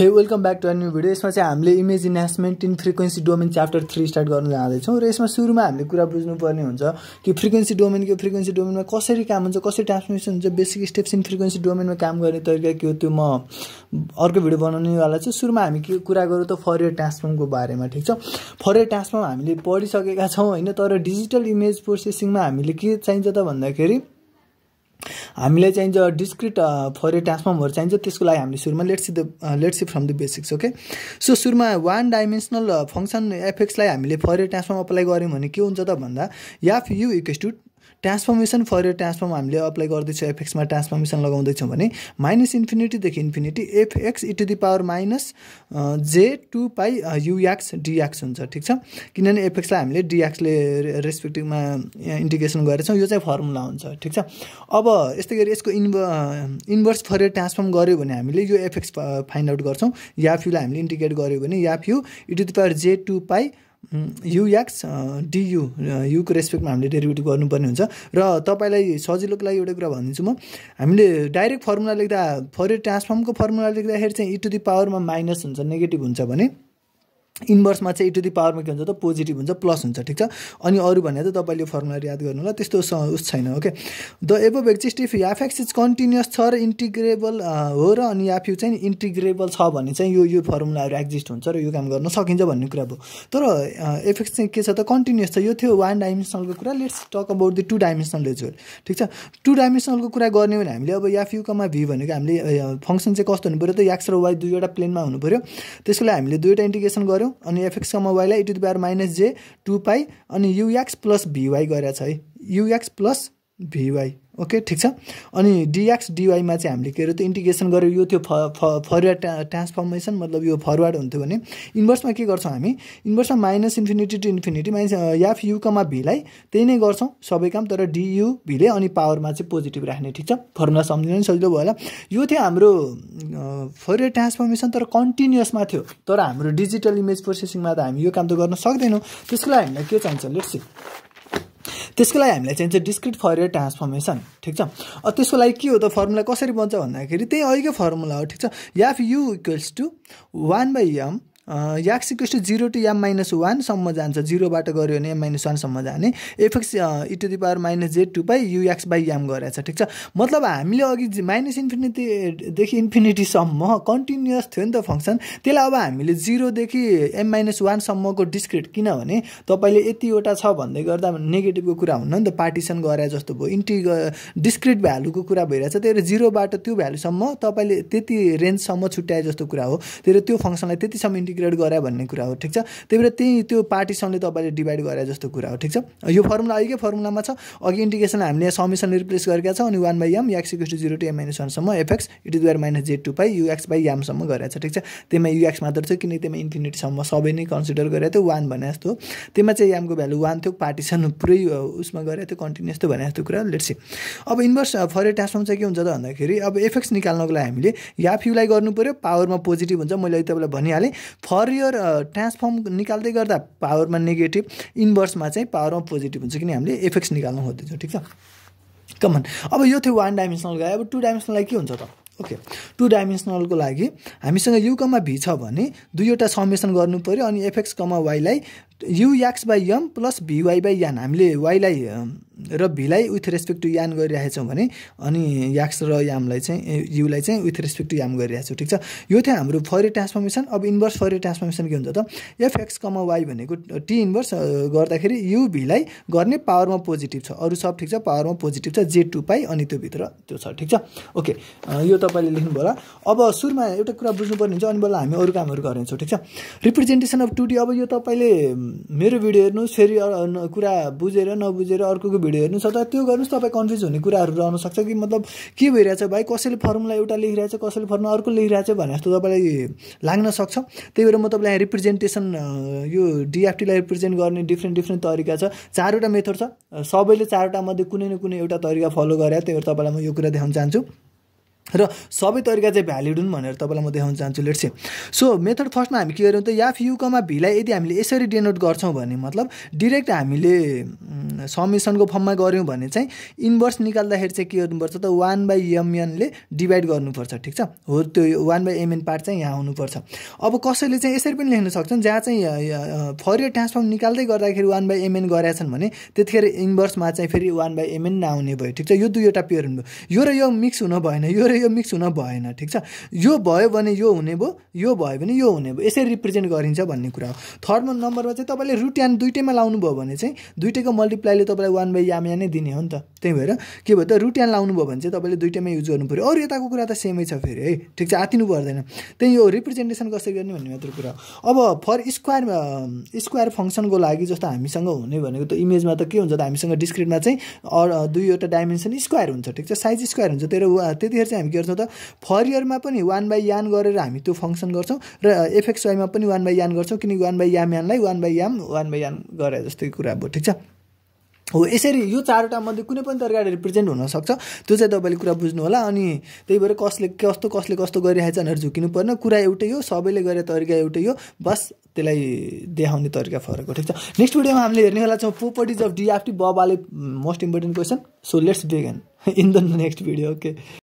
हे welcome back to a new video. यसमा चाहिँ हामीले image enhancement in frequency domain chapter 3 start गर्न जाँदैछौँ र यसमा सुरुमा हामीले कुरा बुझ्नुपर्ने हुन्छ कि फ्रिक्वेन्सी डोमेनमा कसरी काम हुन्छ, कसरी ट्रान्सफर्मेसन हुन्छ, बेसिक स्टेप्स इन फ्रिक्वेन्सी डोमेनमा काम गर्ने तरिका के हो, त्यो म अर्को भिडियो बनाउने वाला छु। सुरुमा हामी के कुरा गरौँ त फोरियर ट्रान्सफर्मको बारेमा। ठीक छ, फोरियर ट्रान्सफर्म हामीले पढिसकेका छौँ हैन, तर डिजिटल इमेज प्रोसेसिङमा हामीले के चाहिन्छ त भन्दाखेरि हामीलाई चाहिन्छ डिस्क्रिट फोरियर ट्रान्सफर्महरु चाहिन्छ। त्यसको लागि हामीले सुरुमा let's see from the basics. Okay, so सुरुमा वान डाइमेन्सनल फंक्सन एफएक्स लाई हामीले फोरियर ट्रान्सफर्म अप्लाई गर्यौं भने के हुन्छ त भन्दा F U equals to transformation Fourier transform हामीले अप्लाई गर्दैछौँ एफएक्स मा ट्रान्सफर्मेसन लगाउँदैछौँ भने माइनस इन्फिनिटी देखि infinity f x e to the power minus j 2 pi ux dx हुन्छ। ठीक छ, किनभने एफएक्स लाई हामीले dx ले रेस्पेक्टिभमा इन्टिग्रेसन गरेछौँ, यो चाहिँ फर्मुला हुन्छ। ठीक छ, अब यस्तै गरी यसको इन्भर्स फोरियर ट्रान्सफर्म गर्यो भने हामीले यो एफएक्स फाइन्ड आउट गर्छौँ। याफ यु लाई हामीले इन्टिग्रेट गर्यो भने याफ u e to the power j 2 pi ux du u को रेस्पेक्टमा हामीले डेरिभेटिभ गर्नुपर्ने हुन्छ। र तपाईलाई सजिलोको लागि एउटा कुरा भनिदिन्छु म, हामीले डाइरेक्ट फर्मुला लेख्दा फोरियर ट्रान्सफर्मको फर्मुला लेख्दाखेरि चाहिँ e टु द पावरमा माइनस हुन्छ, नेगेटिभ हुन्छ भने इन्भर्समा चाहिँ e टु द पावरमा के हुन्छ त पोजिटिभ हुन्छ, प्लस हुन्छ। ठीक छ, अनि अरु भने त तपाईले फर्मुला याद गर्नु होला, त्यस्तो उस छैन। Okay, the above exist if FX is continuous छ र इन्टिग्रेबल हो र अनि एफ यु चाहिँ इन्टिग्रेबल छ भने चाहिँ यो फर्मुलाहरु एक्जिस्ट हुन्छ र यो काम गर्न सकिन्छ भन्ने कुरा भयो। तर एफएक्स चाहिँ के छ त कन्टिन्युअस छ, यो थियो वान डाइमेन्सनलको कुरा। Let's talk about the two dimensional as well. ठीक छ, टु डाइमेन्सनलको कुरा गर्ने भने हामीले अब एफ यु कमा भी भनेको हामीले फंक्सन चाहिँ कस्तो हुनु पर्यो त एक्स र वाई दुईवटा प्लेनमा हुनु पर्यो। त्यसको लागि हामीले दुईवटा इन्टिग्रेसन गर्यौं अनि एफएक्स कमा वाई लाई e to the power minus j 2 pi अनि ux प्लस vy गरेछ है, ux प्लस vy। ओके, ठीक छ, अनि dx dy मा चाहिँ हामीले के रे त इन्टिग्रेसन गर्यो, यो थियो फोरियर ट्रान्सफर्मेसन, मतलब यो फरवर्ड हुन्थ्यो भने इन्भर्समा के गर्छौं हामी, इन्भर्समा minus infinity to infinity minus f u comma v लाई त्यही नै गर्छौं सबै काम, तर du भी ले अनि पावरमा चाहिँ पोजिटिभ राख्ने। ठीक छ, फर्मुला सम्झिन नि सजिलो भयो होला। यो थियो हाम्रो फोरियर ट्रान्सफर्मेसन, तर कन्टिन्युअसमा थियो। तर हाम्रो डिजिटल इमेज प्रोसेसिङमा त हामी यो काम त गर्न सक्दैनौं। त्यसको लागि हामीलाई के चाहिन्छ, लेट्स सी, त्यसको लागि हामीलाई चाहिन्छ डिस्क्रिट फोरियर ट्रान्सफर्मेसन। ठीक छ, त्यसको लागि के हो त फर्मुला कसरी बन्छ भन्दाखेरि त्यही अहिलेकै फर्मुला हो। ठीक छ, F U equals to 1/m x equals to 0 to m minus 1 सम्म जान्छ, 0 बाट गयो भने m माइनस 1 सम्म जाने f x e to the power minus j 2 pi ux by m गरेछ। ठीक छ, मतलब हामीले अघि माइनस इन्फिनिटी देखि इन्फिनिटी सम्म कन्टिन्युअस थियो नि त फंक्सन, त्यसलाई अब हामीले 0 देखि m माइनस 1 सम्मको डिस्क्रिट, किनभने तपाईले यतिवटा छ भन्दै गर्दा नेगेटिभको कुरा हुन्न नि त, पार्टिसन गरे जस्तो भयो, डिस्क्रिट भ्यालुको कुरा भइरहेछ। त्यही 0 बाट त्यो भ्यालुसम्म तपाईले त्यति रेन्जसम्म छुट्याए जस्तो कुरा हो, त्यही त्यो फंक्सनलाई त्यतिसम्म इन्टिग्रेट गरे भन्ने कुरा हो। ठीक छ, त्यही भएर त्यो पार्टिसनले तपाईले डिभाइड गरे जस्तो कुरा हो। ठीक छ, यो फर्मुला अघिकै फर्मुलामा छ, अघि इन्टिग्रेसन हामीले समेसन रिप्लेस गरेका छौं अनि 1/m x equals to 0 to m minus 1 सम्म f x e to the power minus j 2 pi ux by m सम्म गरेछ। ठीक छ, त्यसमा ux मात्र छ, किनकि त्यसमा इन्फिनिटी सम्म सबै नै कन्सिडर गरे थियो 1 भने जस्तो, त्यसमा चाहिँ m को भ्यालु 1 थियो, पार्टिसन पुरै उसमा गरे थियो कन्टिन्युअस थियो भने जस्तो कुरा। लेट्स सी, अब इन्भर्स फोरियर ट्रान्सफर्म चाहिँ के हुन्छ त भन्दाखेरि अब एफएक्स निकाल्नको लागि हामीले एफ यु लाई गर्नु पर्यो, पावरमा पोजिटिभ हुन्छ, मैले अहिले तपाईलाई भनिहाले। फोरियर ट्रान्सफर्म निकाल्दै गर्दा पावरमा नेगेटिभ, इन्भर्समा चाहिँ पावरमा पोजिटिभ हुन्छ, किन हामीले एफएक्स निकाल्न खोज्दैछौँ। ठीक छ, कमन। अब यो थियो वान डाइमेन्सनल गयो, अब टु डाइमेन्सनललाई के हुन्छ त। ओके, टु डाइमेन्सनलको लागि हामीसँग u कमा v छ भने दुईवटा समेसन गर्नु पर्यो अनि एफएक्स कमा वाई लाई ux by m plus vy by n, हामीले y लाई र v लाई विथ रेस्पेक्ट टु n गरिरहेछौँ भने अनि x र m लाई चाहिँ u लाई चाहिँ विथ रेस्पेक्ट टु m गरिरहेछौँ। ठीक छ, यो थियो हाम्रो फोरियर ट्रान्सफर्मेसन। अब इन्भर्स फोरियर ट्रान्सफर्मेसन के हुन्छ त, fx कमा y भनेको t इन्भर्स गर्दाखेरि u v लाई गर्ने पावरमा पोजिटिभ छ, अरु सब ठीक छ, पावरमा पोजिटिभ छ j 2 पाई अनि त्यो भित्र त्यो छ। ठीक छ, ओके, यो तपाईले लेख्नु होला। अब सुरुमा एउटा कुरा बुझ्नुपर्ने हुन्छ, अनि बल्ल हामी अरु कामहरु गर्नेछौँ। ठीक छ, रिप्रेजेन्टेसन अफ 2D। अब यो तपाईले मेरो भिडियो हेर्नुस्, फेरि कुरा बुझेर नबुझेर अर्कोको भिडियो हेर्नुस्, अथवा त्यो गर्नुस्, तपाई कन्फ्युज हुने कुराहरु रहन सक्छ कि मतलब के भइरहेछ भाइ, कसैले फर्मुला एउटा लेखिरहेछ, कसैले फर्मुला अर्को लेखिरहेछ भने जस्तो तपाईलाई लाग्न सक्छ। त्यही भएर म तपाईलाई रिप्रेजेन्टेसन यो डीएफटी लाई रिप्रेजेन्ट गर्ने डिफ्रेन्ट तरिका छ, चारवटा मेथड छ, सबैले चारवटा मध्ये कुनै न कुनै एउटा तरिका फलो गरे। त्यही भएर तपाईलाई म यो कुरा देखाउन चाहन्छु। र सबै तरिका चाहिँ भ्यालिड हुन् भनेर तपाईँलाई म देखाउन चाहन्छु। लेट्स से सो मेथड फर्स्टमा हामी के गर्यौँ त याफ यु कमा भीलाई यदि हामीले यसरी डिनोट गर्छौँ भने मतलब डिरेक्ट हामीले समेसनको फर्ममा गऱ्यौँ भने चाहिँ इन्भर्स निकाल्दाखेरि चाहिँ के गर्नुपर्छ त 1/mn ले डिभाइड गर्नुपर्छ। ठिक छ, हो त्यो 1/mn पार्ट चाहिँ यहाँ हुनुपर्छ। अब कसैले चाहिँ यसरी पनि लेख्न सक्छन् जहाँ चाहिँ फरियर ट्रान्सफर्म निकाल्दै गर्दाखेरि 1/mn गरेछन् भने त्यतिखेर इन्भर्समा चाहिँ फेरि 1/mn नआउने भयो। ठिक छ, यो दुईवटा पेयर हुनु भयो, यो र यो मिक्स हुन भएन, यो र यो मिक्स हुन भएन। ठिक छ, यो भयो भने यो हुने भयो, यो भयो भने यो हुने भयो, यसरी रिप्रेजेन्ट गरिन्छ भन्ने कुरा हो। थर्ड नम्बरमा चाहिँ तपाईँले रुट यान दुईटैमा लाउनु भयो भने चाहिँ दुईटैको मल्टिप्लाईले तपाईँलाई 1/mn नै दिने हो नि त। त्यही भएर के भयो त रुट यान लाउनु भयो भने चाहिँ तपाईँले दुईटैमा युज गर्नु पऱ्यो। अरू यताको कुरा त सेमै छ फेरि है। ठिक छ, आतिनु पर्दैन। त्यही यो रिप्रेजेन्टेसन कसरी गर्ने भन्ने मात्र कुरा हो। अब फर स्क्वायर फङ्सनको लागि जस्तो हामीसँग हुने भनेको त इमेजमा त के हुन्छ त हामीसँग डिस्क्रिटमा चाहिँ दुईवटा डाइमेन्सन स्क्वायर हुन्छ। ठिक छ, साइज स्क्वायर हुन्छ। त्यतिखेर चाहिँ हामी के गर्छौँ त फरियरमा पनि 1/n गरेर हामी त्यो फङ्सन गर्छौँ र एफएक्सवाईमा पनि 1/n गर्छौँ, किनकि 1/mnलाई 1/n गरे जस्तै कुरा भयो। ठिक छ, हो यसरी यो चारवटा मध्ये कुनै पनि तरिकाले रिप्रेजेन्ट हुनसक्छ, त्यो चाहिँ तपाईँले कुरा बुझ्नु होला। अनि त्यही भएर कसले कस्तो गरिरहेछ भनेर झुकिनु पर्न, कुरा एउटै हो, सबैले गरे तरिका एउटै हो, बस त्यसलाई देखाउने तरिका फरक हो। ठिक छ, नेक्स्ट भिडियोमा हामीले हेर्नेवाला छौँ प्रोपर्टिज अफ डिएफटी बबाले most important question. So let's begin in the next video. Okay.